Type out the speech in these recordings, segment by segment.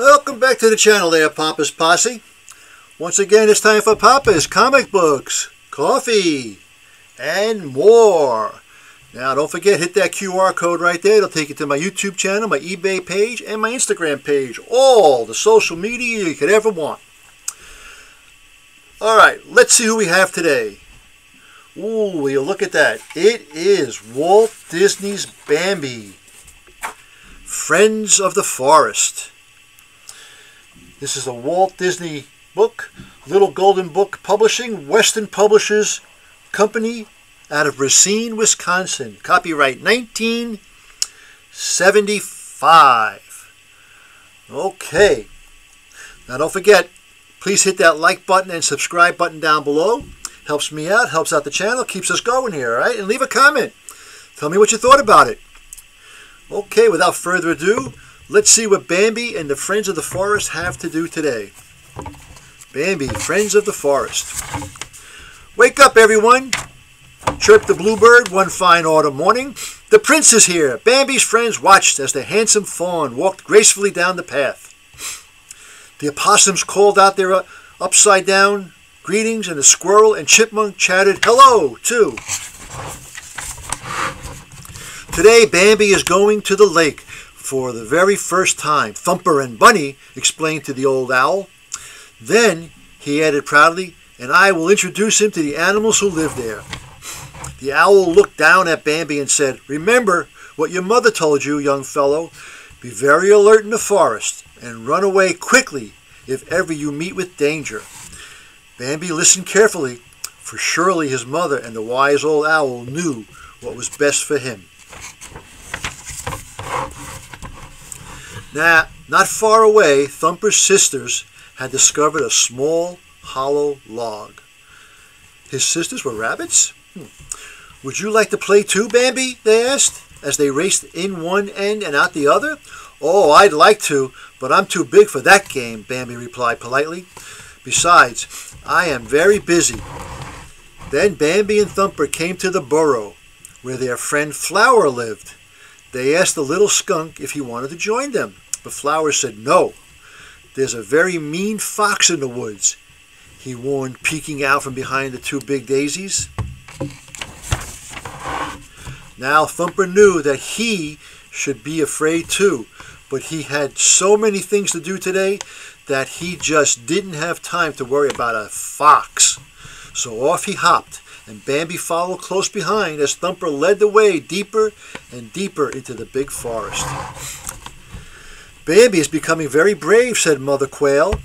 Welcome back to the channel there, Papa's Posse. Once again, it's time for Papa's comic books, coffee, and more. Now, don't forget, hit that QR code right there. It'll take you to my YouTube channel, my eBay page, and my Instagram page. All the social media you could ever want. All right, let's see who we have today. Ooh, will you look at that? It is Walt Disney's Bambi, Friends of the Forest. This is a Walt Disney book, Little Golden Book Publishing, Western Publishers Company out of Racine, Wisconsin. Copyright 1975. Okay. Now don't forget, please hit that like button and subscribe button down below. Helps me out, helps out the channel, keeps us going here, all right? And leave a comment. Tell me what you thought about it. Okay, without further ado, let's see what Bambi and the Friends of the Forest have to do today. Bambi, Friends of the Forest. Wake up, everyone. Chirped the bluebird one fine autumn morning. The prince is here. Bambi's friends watched as the handsome fawn walked gracefully down the path. The opossums called out their upside-down greetings, and the squirrel and chipmunk chattered hello, too. Today, Bambi is going to the lake for the very first time. Thumper and Bunny explained to the old owl. Then, he added proudly, and I will introduce him to the animals who live there. The owl looked down at Bambi and said, remember what your mother told you, young fellow. Be very alert in the forest and run away quickly if ever you meet with danger. Bambi listened carefully, for surely his mother and the wise old owl knew what was best for him. Now, not far away, Thumper's sisters had discovered a small, hollow log. His sisters were rabbits? Would you like to play too, Bambi? They asked, as they raced in one end and out the other. Oh, I'd like to, but I'm too big for that game, Bambi replied politely. Besides, I am very busy. Then Bambi and Thumper came to the burrow where their friend Flower lived. They asked the little skunk if he wanted to join them, but Flower said no. There's a very mean fox in the woods, he warned, peeking out from behind the two big daisies. Now Thumper knew that he should be afraid too, but he had so many things to do today that he just didn't have time to worry about a fox. So off he hopped, and Bambi followed close behind as Thumper led the way deeper and deeper into the big forest. Bambi is becoming very brave, said Mother Quail.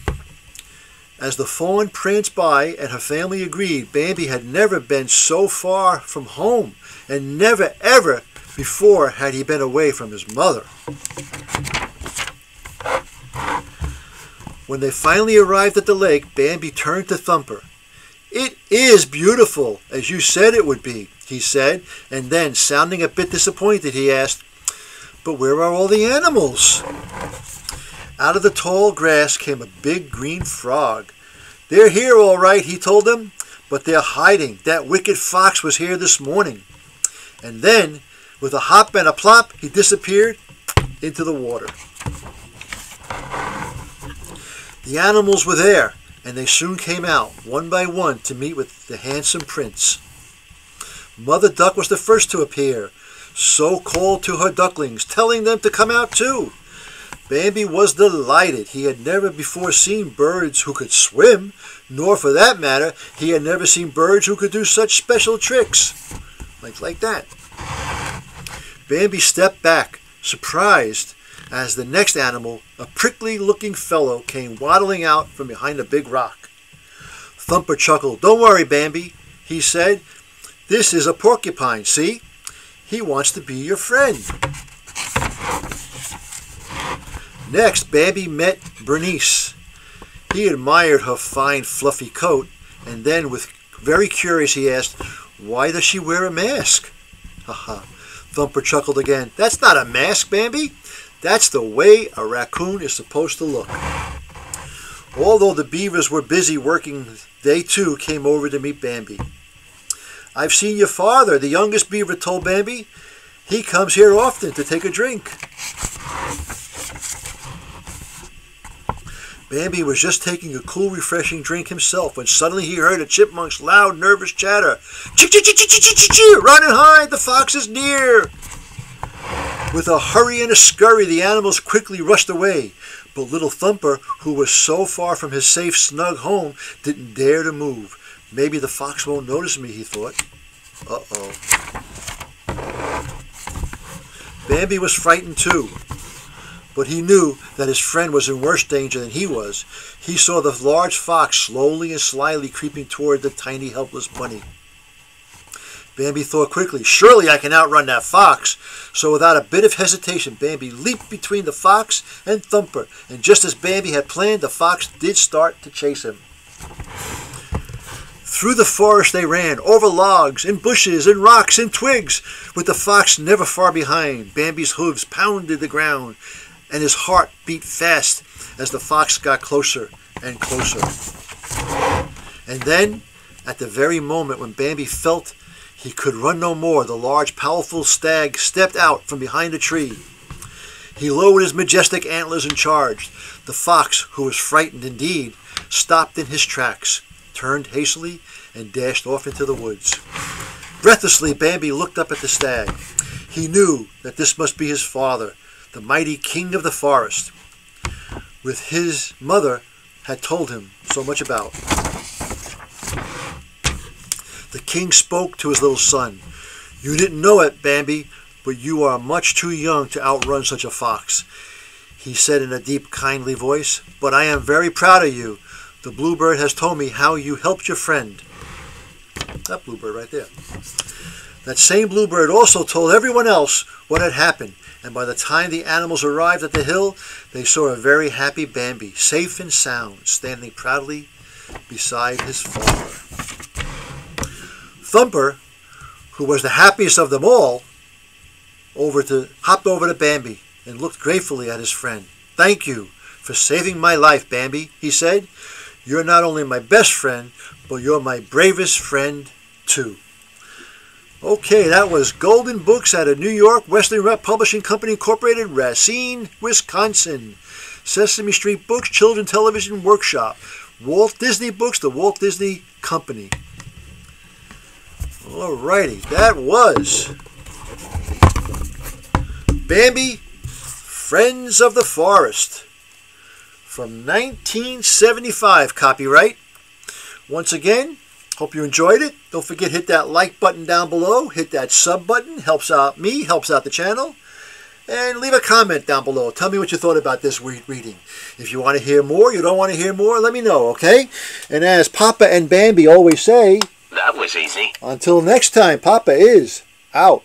As the fawn pranced by and her family agreed, Bambi had never been so far from home, and never ever before had he been away from his mother. When they finally arrived at the lake, Bambi turned to Thumper. It is beautiful, as you said it would be, he said, and then, sounding a bit disappointed, he asked, but where are all the animals? Out of the tall grass came a big green frog. They're here all right, he told them, but they're hiding. That wicked fox was here this morning. And then, with a hop and a plop, he disappeared into the water. The animals were there, and they soon came out, one by one, to meet with the handsome prince. Mother Duck was the first to appear, so called to her ducklings, telling them to come out too. Bambi was delighted. He had never before seen birds who could swim, nor for that matter, he had never seen birds who could do such special tricks. Like that. Bambi stepped back, surprised, as the next animal, a prickly-looking fellow, came waddling out from behind a big rock. Thumper chuckled. Don't worry, Bambi, he said. This is a porcupine, see? He wants to be your friend. Next, Bambi met Bernice. He admired her fine, fluffy coat, and then, very curious, he asked, why does she wear a mask? Haha. Thumper chuckled again. That's not a mask, Bambi. That's the way a raccoon is supposed to look. Although the beavers were busy working, they too came over to meet Bambi. I've seen your father, the youngest beaver told Bambi. He comes here often to take a drink. Bambi was just taking a cool, refreshing drink himself when suddenly he heard a chipmunk's loud, nervous chatter. Ch-ch-ch-ch-ch-ch-ch! Run and hide! The fox is near! With a hurry and a scurry, the animals quickly rushed away. But little Thumper, who was so far from his safe, snug home, didn't dare to move. Maybe the fox won't notice me, he thought. Uh-oh. Bambi was frightened too. But he knew that his friend was in worse danger than he was. He saw the large fox slowly and slyly creeping toward the tiny, helpless bunny. Bambi thought quickly, surely I can outrun that fox. So without a bit of hesitation, Bambi leaped between the fox and Thumper. And just as Bambi had planned, the fox did start to chase him. Through the forest they ran, over logs and bushes and rocks and twigs, with the fox never far behind. Bambi's hooves pounded the ground, and his heart beat fast as the fox got closer and closer. And then, at the very moment when Bambi felt he could run no more, the large, powerful stag stepped out from behind a tree. He lowered his majestic antlers and charged. The fox, who was frightened indeed, stopped in his tracks, turned hastily, and dashed off into the woods. Breathlessly, Bambi looked up at the stag. He knew that this must be his father, the mighty king of the forest, with his mother had told him so much about. The king spoke to his little son. You didn't know it, Bambi, but you are much too young to outrun such a fox, he said in a deep, kindly voice. But I am very proud of you. The bluebird has told me how you helped your friend. That bluebird right there. That same bluebird also told everyone else what had happened, and by the time the animals arrived at the hill, they saw a very happy Bambi, safe and sound, standing proudly beside his father. Thumper, who was the happiest of them all, hopped over to Bambi and looked gratefully at his friend. Thank you for saving my life, Bambi, he said. You're not only my best friend, but you're my bravest friend, too. Okay, that was Golden Books out of New York, Western Rep Publishing Company Incorporated, Racine, Wisconsin. Sesame Street Books, Children's Television Workshop. Walt Disney Books, the Walt Disney Company. Alrighty, that was Bambi, Friends of the Forest, from 1975, copyright. Once again, hope you enjoyed it. Don't forget, hit that like button down below. Hit that sub button. Helps out me, helps out the channel. And leave a comment down below. Tell me what you thought about this reading. If you want to hear more, you don't want to hear more, let me know, okay? And as Papa and Bambi always say, that was easy. Until next time, Papa is out.